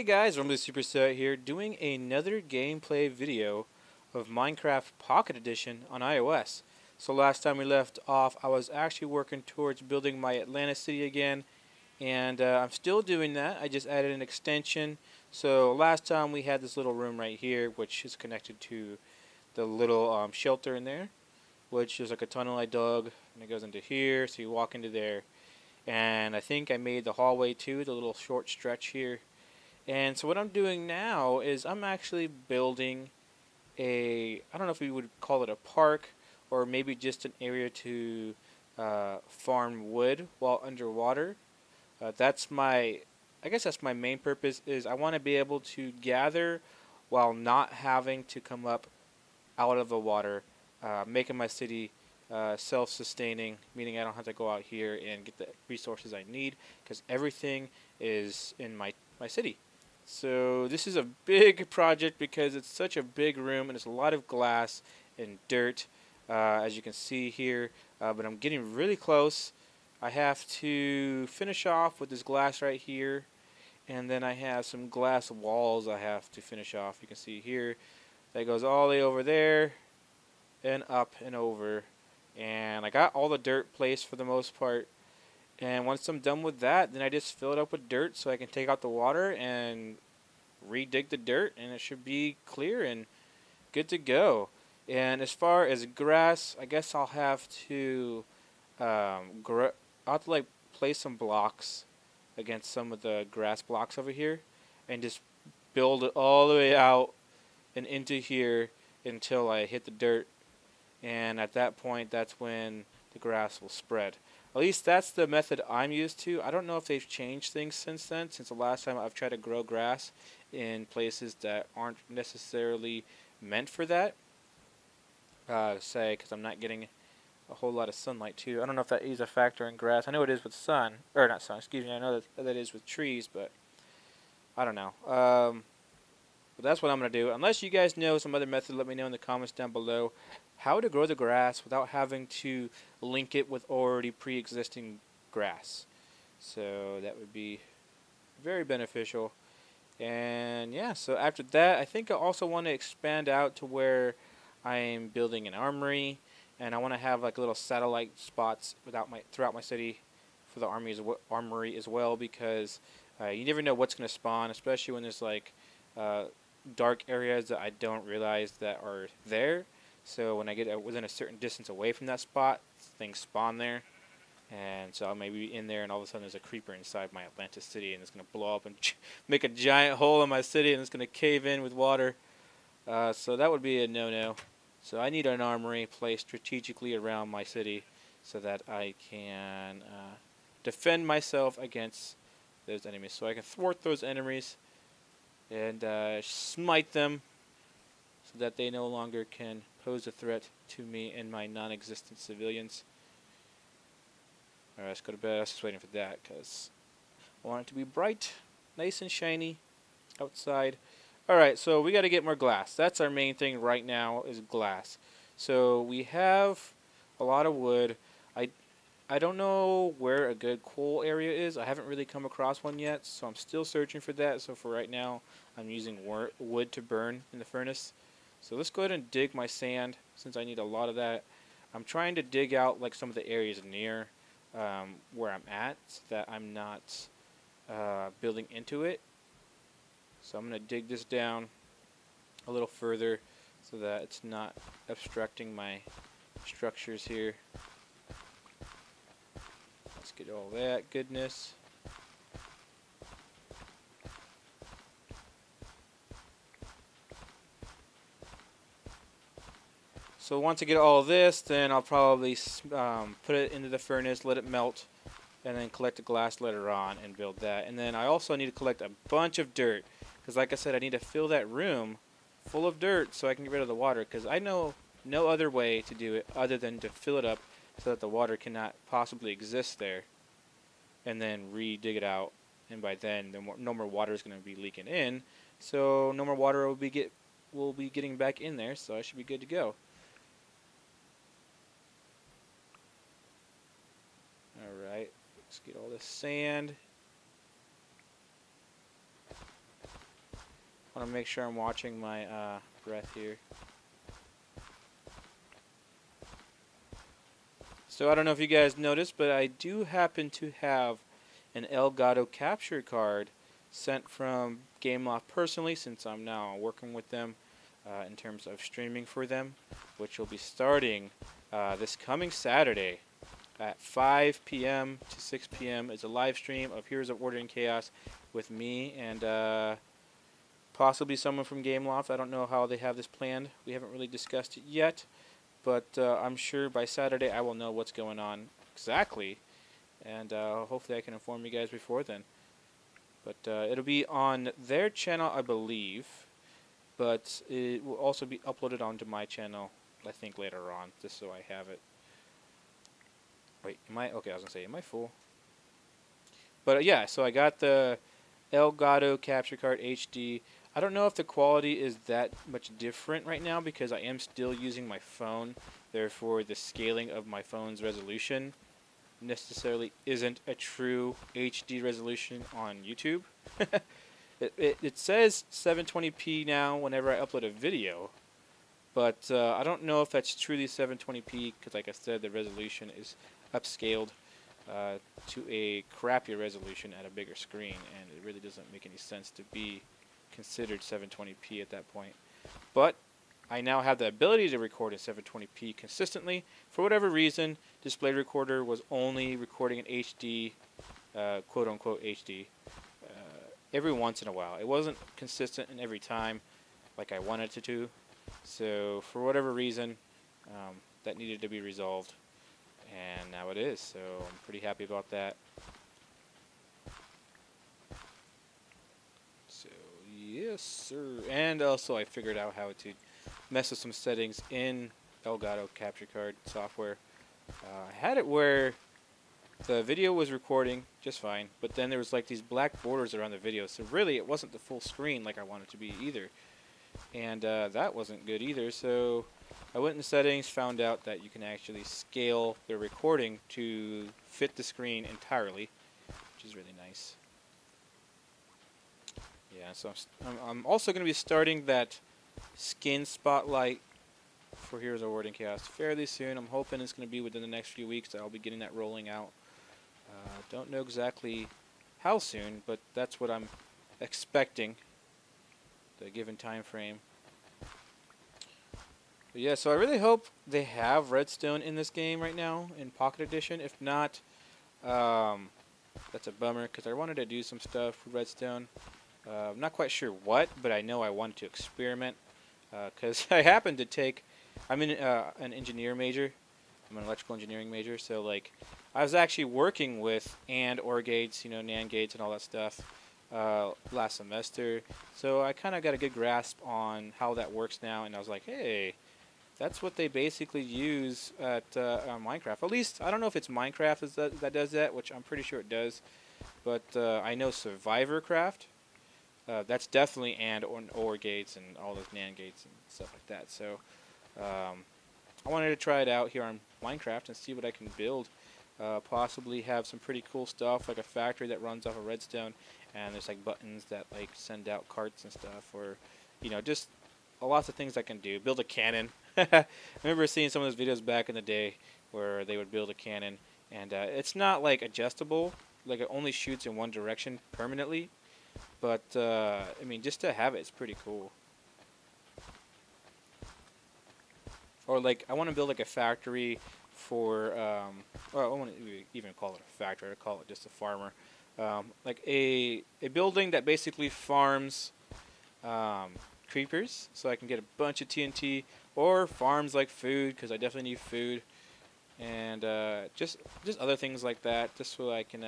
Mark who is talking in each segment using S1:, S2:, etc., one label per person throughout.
S1: Hey guys, RumblySuperset here, doing another gameplay video of Minecraft Pocket Edition on iOS. So last time we left off, I was actually working towards building my Atlanta city again, and I'm still doing that. I just added an extension. So last time we had this little room right here, which is connected to the little shelter in there, which is like a tunnel I dug, and it goes into here, so you walk into there. And I think I made the hallway too, the little short stretch here. And so what I'm doing now is I'm actually building I don't know if we would call it a park or maybe just an area to farm wood while underwater. I guess that's my main purpose, is I want to be able to gather while not having to come up out of the water, making my city self-sustaining, meaning I don't have to go out here and get the resources I need because everything is in my city. So this is a big project because it's such a big room and there's a lot of glass and dirt, as you can see here, but I'm getting really close. I have to finish off with this glass right here, and then I have some glass walls I have to finish off. You can see here that goes all the way over there and up and over, and I got all the dirt placed for the most part. And once I'm done with that, then I just fill it up with dirt so I can take out the water and re-dig the dirt, and it should be clear and good to go. And as far as grass, I guess I'll have to like place some blocks against some of the grass blocks over here and just build it all the way out and into here until I hit the dirt. And at that point, that's when the grass will spread. At least that's the method I'm used to. I don't know if they've changed things since then, since the last time I've tried to grow grass in places that aren't necessarily meant for that. Because I'm not getting a whole lot of sunlight too. I don't know if that is a factor in grass. I know it is with sun, or not sun, excuse me. I know that is with trees, but I don't know. But that's what I'm going to do. Unless you guys know some other method, let me know in the comments down below how to grow the grass without having to link it with already pre-existing grass. So that would be very beneficial. And yeah, so after that, I think I also want to expand out to where I'm building an armory, and I want to have like little satellite spots throughout my city for the armory as well, because you never know what's going to spawn, especially when there's like dark areas that I don't realize that are there. So when I get within a certain distance away from that spot, things spawn there. And so I may be in there and all of a sudden there's a creeper inside my Atlanta city and it's going to blow up and make a giant hole in my city and it's going to cave in with water. So that would be a no-no. So I need an armory placed strategically around my city so that I can defend myself against those enemies. So I can thwart those enemies and smite them so that they no longer can pose a threat to me and my non-existent civilians. Alright, let's go to bed. I was just waiting for that because I want it to be bright, nice and shiny outside. Alright, so we got to get more glass. That's our main thing right now, is glass. So we have a lot of wood. I don't know where a good coal area is. I haven't really come across one yet, so I'm still searching for that. So for right now, I'm using wood to burn in the furnace. So let's go ahead and dig my sand, since I need a lot of that. I'm trying to dig out like some of the areas near where I'm at, so that I'm not building into it. So I'm going to dig this down a little further so that it's not obstructing my structures here. Let's get all that goodness. So once I get all this, then I'll probably put it into the furnace, let it melt, and then collect the glass later on and build that. And then I also need to collect a bunch of dirt, because like I said, I need to fill that room full of dirt so I can get rid of the water, because I know no other way to do it other than to fill it up so that the water cannot possibly exist there, and then re-dig it out. And by then, no more water is going to be leaking in, so no more water will be getting back in there, so I should be good to go. Alright, let's get all this sand. want to make sure I'm watching my breath here. So I don't know if you guys noticed, but I do happen to have an Elgato capture card sent from Gameloft personally, since I'm now working with them in terms of streaming for them, which will be starting this coming Saturday at 5 p.m. to 6 p.m. It's a live stream of Heroes of Order and Chaos with me and possibly someone from Gameloft. I don't know how they have this planned. We haven't really discussed it yet, but I'm sure by Saturday I will know what's going on exactly, and hopefully I can inform you guys before then. But it'll be on their channel, I believe, but it will also be uploaded onto my channel, I think, later on, just so I have it. Wait, am I? Okay, I was going to say, am I full? But yeah, so I got the Elgato Capture Card HD. I don't know if the quality is that much different right now because I am still using my phone. Therefore, the scaling of my phone's resolution necessarily isn't a true HD resolution on YouTube. It says 720p now whenever I upload a video, but I don't know if that's truly 720p because, like I said, the resolution is upscaled to a crappier resolution at a bigger screen, and it really doesn't make any sense to be considered 720p at that point. But I now have the ability to record at 720p consistently. For whatever reason, Display Recorder was only recording in HD, quote-unquote HD, every once in a while. It wasn't consistent in every time like I wanted it to. So for whatever reason, that needed to be resolved. And now it is, so I'm pretty happy about that. So, yes, sir. And also I figured out how to mess with some settings in Elgato Capture Card software. I had it where the video was recording just fine, but then there was like these black borders around the video, so really it wasn't the full screen like I wanted it to be either. And that wasn't good either, so I went in settings, found out that you can actually scale the recording to fit the screen entirely, which is really nice. Yeah, so I'm also going to be starting that skin spotlight for Heroes of Order and Chaos fairly soon. I'm hoping it's going to be within the next few weeks that I'll be getting that rolling out. Don't know exactly how soon, but that's what I'm expecting, the given time frame. But yeah, so I really hope they have redstone in this game right now in Pocket Edition. If not, that's a bummer because I wanted to do some stuff with redstone. I'm not quite sure what, but I know I wanted to experiment because I happen to take, I'm in an engineer major. I'm an electrical engineering major, so like I was actually working with OR gates, you know, NAND gates and all that stuff last semester. So I kind of got a good grasp on how that works now, and I was like, hey, that's what they basically use at Minecraft. At least, I don't know if it's Minecraft that does that, which I'm pretty sure it does. But I know SurvivorCraft, that's definitely OR gates and all those NAND gates and stuff like that. So I wanted to try it out here on Minecraft and see what I can build. Possibly have some pretty cool stuff, like a factory that runs off of redstone, and there's like buttons that like send out carts and stuff, or you know, just lots of things I can do. Build a cannon. I remember seeing some of those videos back in the day where they would build a cannon, and it's not like adjustable, like it only shoots in one direction permanently, but I mean, just to have it, it's pretty cool. Or like I want to build like a factory for well, I won't even call it a factory, I call it just a farmer. Like a building that basically farms creepers, so I can get a bunch of TNT, or farms like food, because I definitely need food, and just other things like that, just so I can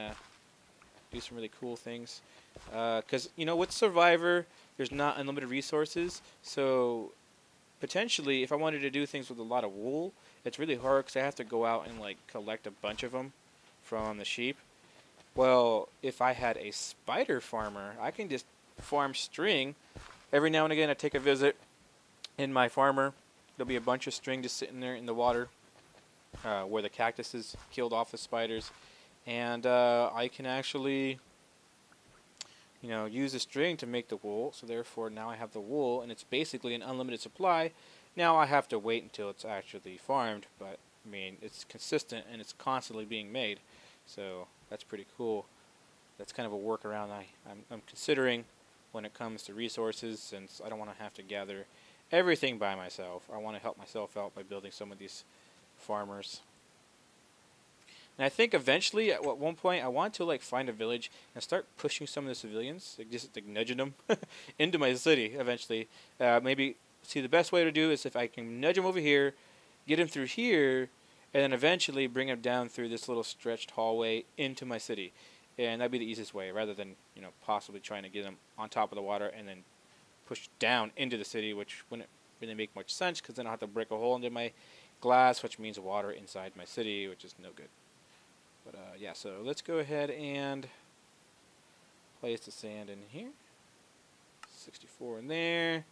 S1: do some really cool things. Because you know, with Survivor, there's not unlimited resources, so potentially, if I wanted to do things with a lot of wool, it's really hard because I have to go out and like collect a bunch of them from the sheep. Well, if I had a spider farmer, I can just farm string. Every now and again, I take a visit in my farmer. There'll be a bunch of string just sitting there in the water where the cactuses killed off the spiders, and I can actually you know, use the string to make the wool. So therefore now I have the wool, and it's basically an unlimited supply. Now I have to wait until it's actually farmed, but I mean, it's consistent and it's constantly being made. So that's pretty cool. That's kind of a workaround I'm considering when it comes to resources, since I don't want to have to gather everything by myself. I want to help myself out by building some of these farmers. And I think eventually, at one point, I want to like find a village and start pushing some of the civilians, like just like nudging them into my city. Eventually, maybe see the best way to do is if I can nudge them over here, get them through here, and then eventually bring them down through this little stretched hallway into my city. And that'd be the easiest way, rather than, you know, possibly trying to get them on top of the water and then push down into the city, which wouldn't really make much sense, because then I'll have to break a hole into my glass, which means water inside my city, which is no good. But yeah, so let's go ahead and place the sand in here. 64 in there.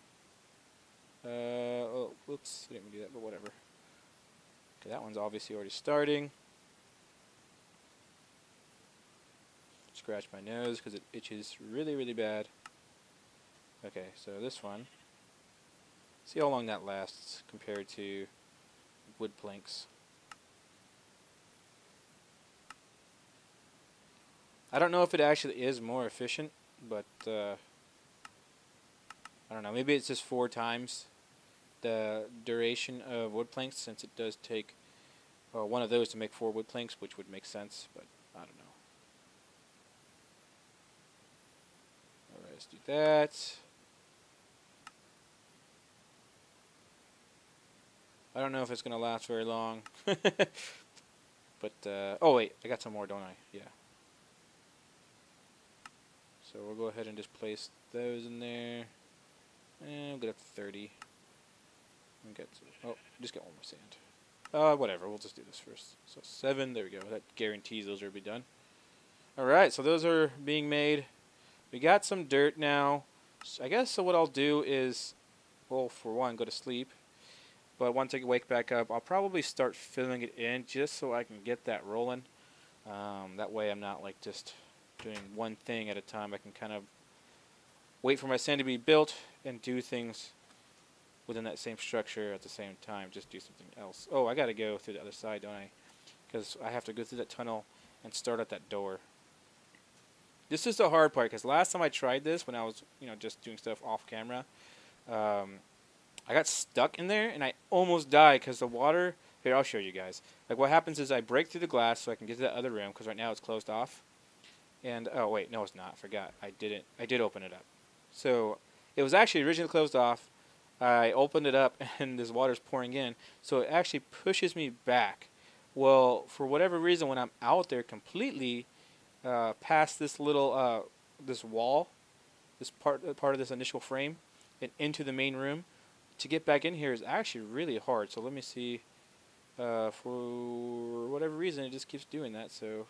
S1: Oh, whoops, I didn't do that, but whatever. Okay, that one's obviously already starting. Scratch my nose because it itches really, really bad. Okay, so this one. See how long that lasts compared to wood planks. I don't know if it actually is more efficient, but I don't know. Maybe it's just 4 times the duration of wood planks, since it does take one of those to make 4 wood planks, which would make sense, but I don't know. Alright, let's do that. I don't know if it's going to last very long. But, oh wait, I got some more, don't I? Yeah. So we'll go ahead and just place those in there. And we'll get up to 30. And just get one more sand. Whatever, we'll just do this first. So 7, there we go. That guarantees those will be done. Alright, so those are being made. We got some dirt now. So I guess so what I'll do is, well, for one, go to sleep. But once I wake back up, I'll probably start filling it in just so I can get that rolling. That way I'm not like just doing one thing at a time. I can kind of wait for my sand to be built and do things within that same structure at the same time. Just do something else. Oh, I gotta go through the other side, don't I? Because I have to go through that tunnel and start at that door. This is the hard part, because last time I tried this, when I was, you know, just doing stuff off camera, I got stuck in there and I almost died because the water. Here, I'll show you guys. Like, what happens is I break through the glass so I can get to that other room, because right now it's closed off. And oh wait, no, it's not. I forgot. I did open it up. So it was actually originally closed off. I opened it up and this water's pouring in, so it actually pushes me back. Well, for whatever reason, when I'm out there completely past this little this wall, this part of this initial frame, and into the main room, to get back in here is actually really hard. So let me see. For whatever reason, it just keeps doing that. So.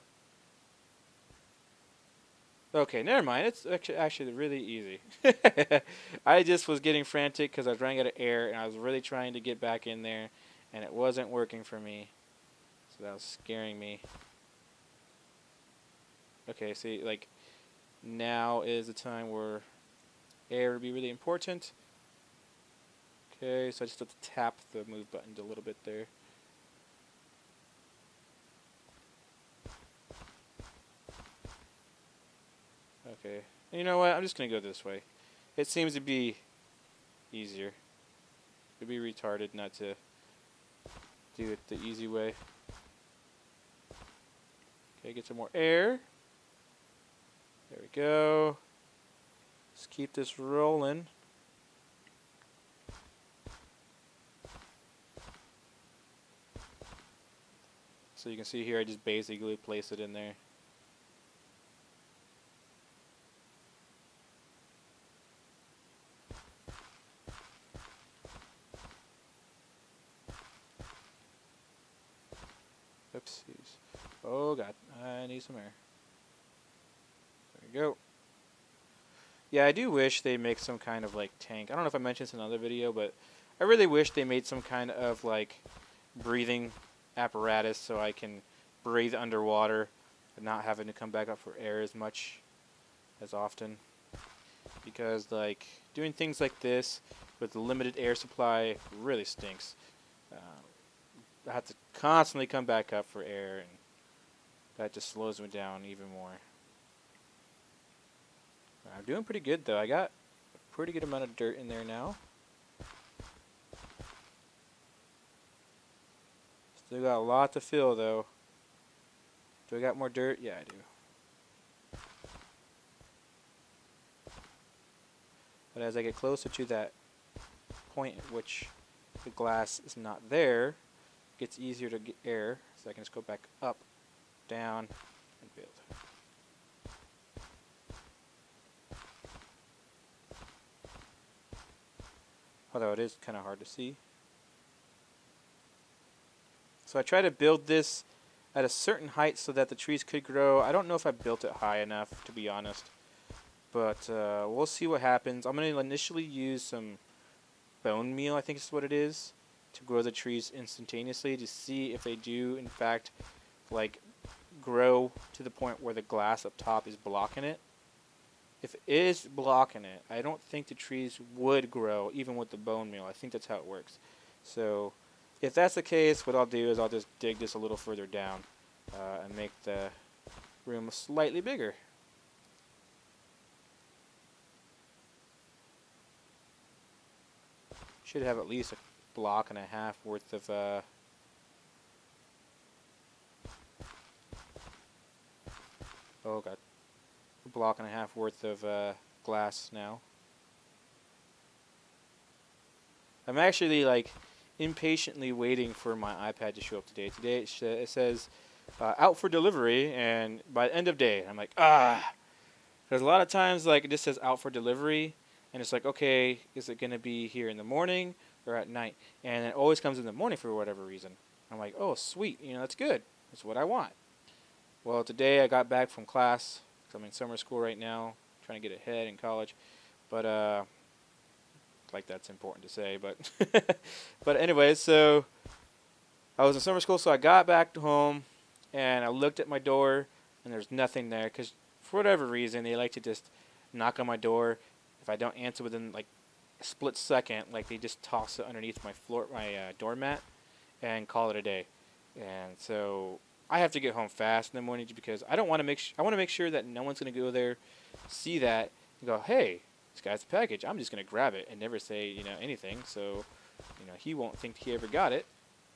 S1: Okay, never mind. It's actually really easy. I just was getting frantic because I was running out of air, and I was really trying to get back in there, and it wasn't working for me. So that was scaring me. Okay, see, like, now is the time where air would be really important. Okay, so I just have to tap the move button a little bit there. Okay, and you know what? I'm just going to go this way. It seems to be easier. It'd be retarded not to do it the easy way. Okay, get some more air. There we go. Let's keep this rolling. So you can see here, I just basically place it in there. Oopsies. Oh god, I need some air. There we go. Yeah, I do wish they make some kind of like tank. I don't know if I mentioned this in another video, but I really wish they made some kind of like breathing apparatus so I can breathe underwater and not having to come back up for air as much as often. because like doing things like this with limited air supply really stinks. I have to constantly come back up for air, and that just slows me down even more. I'm doing pretty good though. I got a pretty good amount of dirt in there now. Still got a lot to fill though. Do I got more dirt? Yeah, I do. But as I get closer to that point at which the glass is not there, it gets easier to get air, so I can just go back up, down, and build. Although it is kind of hard to see. So I try to build this at a certain height so that the trees could grow. I don't know if I built it high enough, to be honest. But we'll see what happens. I'm going to initially use some bone meal, I think is what it is, to grow the trees instantaneously to see if they do, in fact, like grow to the point where the glass up top is blocking it. If it is blocking it, I don't think the trees would grow even with the bone meal. I think that's how it works. So if that's the case, what I'll do is I'll just dig this a little further down and make the room slightly bigger. Should have at least a block and a half worth of oh god, a block and a half worth of glass now. I'm actually like impatiently waiting for my iPad to show up today. Today it says out for delivery, and by the end of day, I'm like, because a lot of times like it just says out for delivery, and it's like, okay, is it gonna be here in the morning or at night? And it always comes in the morning for whatever reason. I'm like, oh sweet, you know, that's good. That's what I want. Well, today I got back from class. I'm in summer school right now, trying to get ahead in college, but like that's important to say, but but anyway, so I was in summer school, so I got back home and I looked at my door and there's nothing there, because for whatever reason they like to just knock on my door. If I don't answer within like a split second, like they just toss it underneath my floor, my doormat, and call it a day. And so I have to get home fast in the morning because I don't want to I want to make sure that no one's going to go there, see that, and go, hey, this guy's a package. I'm just going to grab it and never say, you know, anything. So, you know, he won't think he ever got it.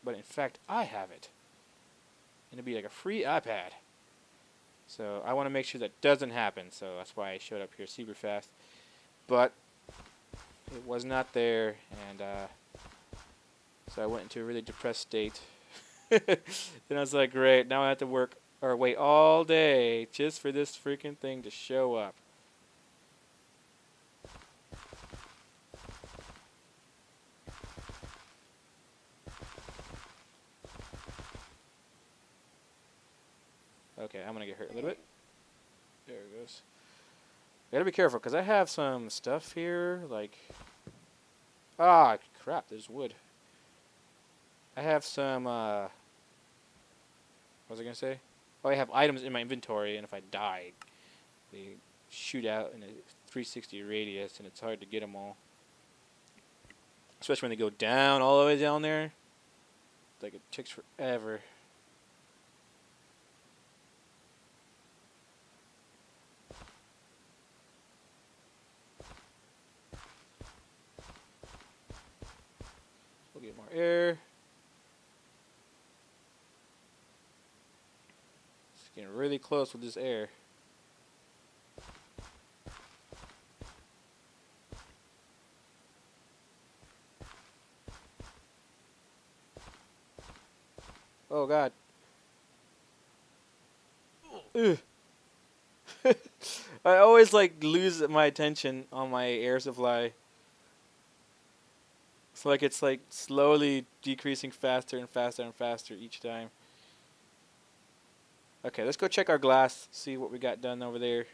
S1: But in fact, I have it. And it'll be like a free iPad. So I want to make sure that doesn't happen. So that's why I showed up here super fast. But it was not there. And so I went into a really depressed state. Then I was like, great, now I have to work or wait all day just for this freaking thing to show up. Okay, I'm gonna get hurt a little bit. There it goes. Gotta be careful because I have some stuff here, like, ah, crap, there's wood. I have some, what was I going to say? Oh, I have items in my inventory, and if I die, they shoot out in a 360 radius, and it's hard to get them all. Especially when they go down, all the way down there. Like, it takes forever. We'll get more air. Getting really close with this air. Oh god. Ugh. I always like lose my attention on my air supply. It's like slowly decreasing faster and faster and faster each time. Okay, let's go check our glass, see what we got done over there.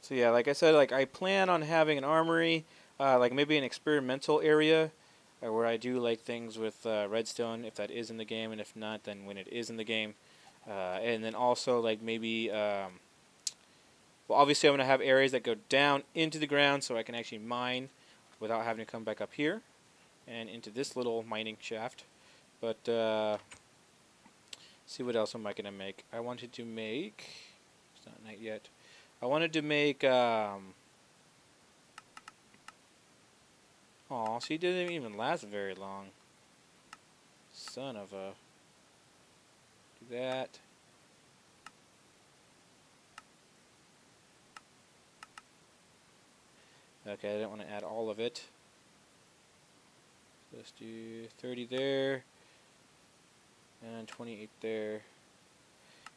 S1: So yeah, like I said, like I plan on having an armory, like maybe an experimental area, where I do like things with redstone, if that is in the game, and if not, then when it is in the game. And then also like maybe, well, obviously I'm going to have areas that go down into the ground so I can actually mine without having to come back up here and into this little mining shaft. But see, what else am I going to make? I wanted to make, it's not night yet, I wanted to make, aw, see, it didn't even last very long. Son of a, do that. Okay, I didn't want to add all of it. Let's do 30 there, and 28 there.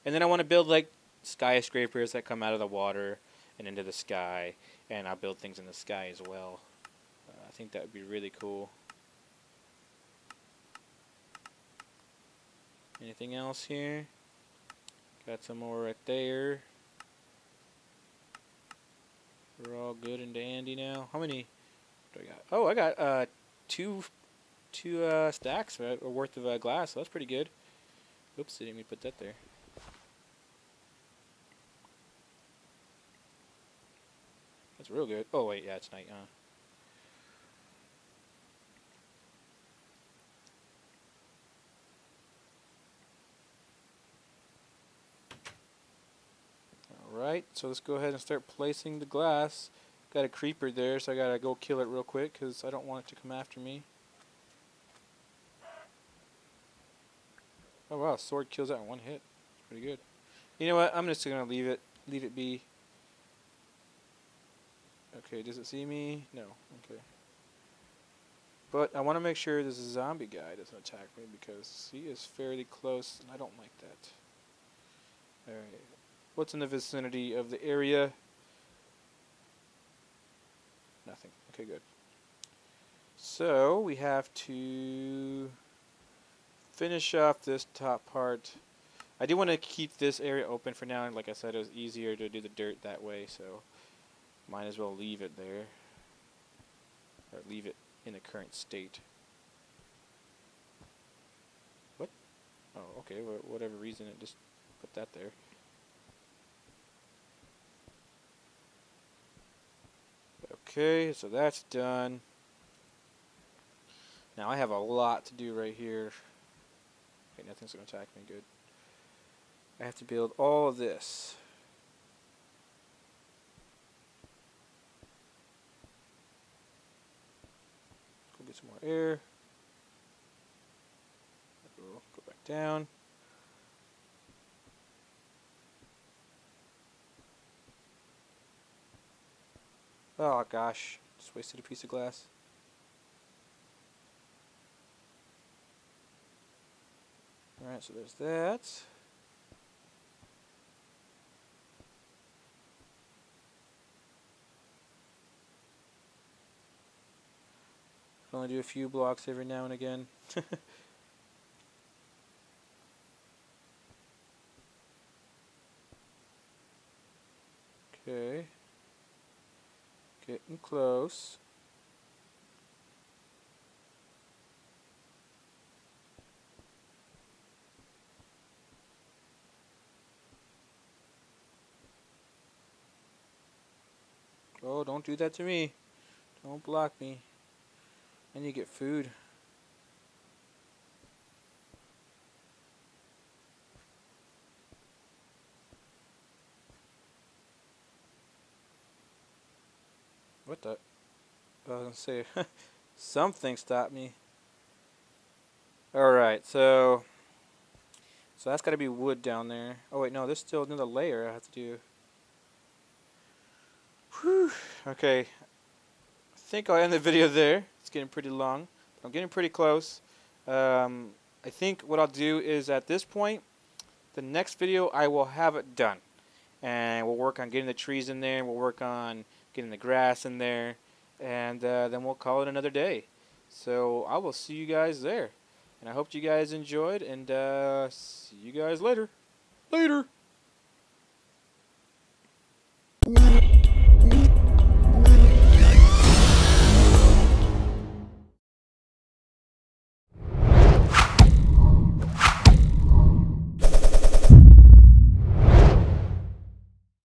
S1: And then I want to build like skyscrapers that come out of the water and into the sky, and I'll build things in the sky as well. I think that would be really cool. Anything else here? Got some more right there. We're all good and dandy now. How many do I got? Oh, I got two stacks worth of glass. So that's pretty good. Oops, I didn't mean to put that there. That's real good. Oh wait, yeah, it's night, huh? Alright, so let's go ahead and start placing the glass. Got a creeper there, so I gotta go kill it real quick because I don't want it to come after me. Oh wow, sword kills that in one hit. That's pretty good. You know what? I'm just gonna leave it be. Okay, does it see me? No. Okay. But I want to make sure this zombie guy doesn't attack me because he is fairly close and I don't like that. Alright. What's in the vicinity of the area? Nothing. Okay, good. So we have to finish off this top part. I do want to keep this area open for now, and like I said, it was easier to do the dirt that way, so might as well leave it there, or leave it in the current state. What? Oh, okay, whatever reason, it just put that there. Okay, so that's done. Now I have a lot to do right here. Okay, nothing's going to attack me, good. I have to build all of this. Go get some more air. Go back down. Oh gosh, just wasted a piece of glass. Alright, so there's that. Can only do a few blocks every now and again. Okay. Getting close. Oh, don't do that to me. Don't block me. I need to get food. What the? I was gonna say, something stopped me. Alright, so that's gotta be wood down there. Oh wait, no, there's still another layer I have to do. Whew. Okay. I think I'll end the video there. It's getting pretty long. I'm getting pretty close. I think what I'll do is at this point, the next video I will have it done. And we'll work on getting the trees in there. We'll work on getting the grass in there. And then we'll call it another day. So I will see you guys there. And I hope you guys enjoyed. And see you guys later. Later.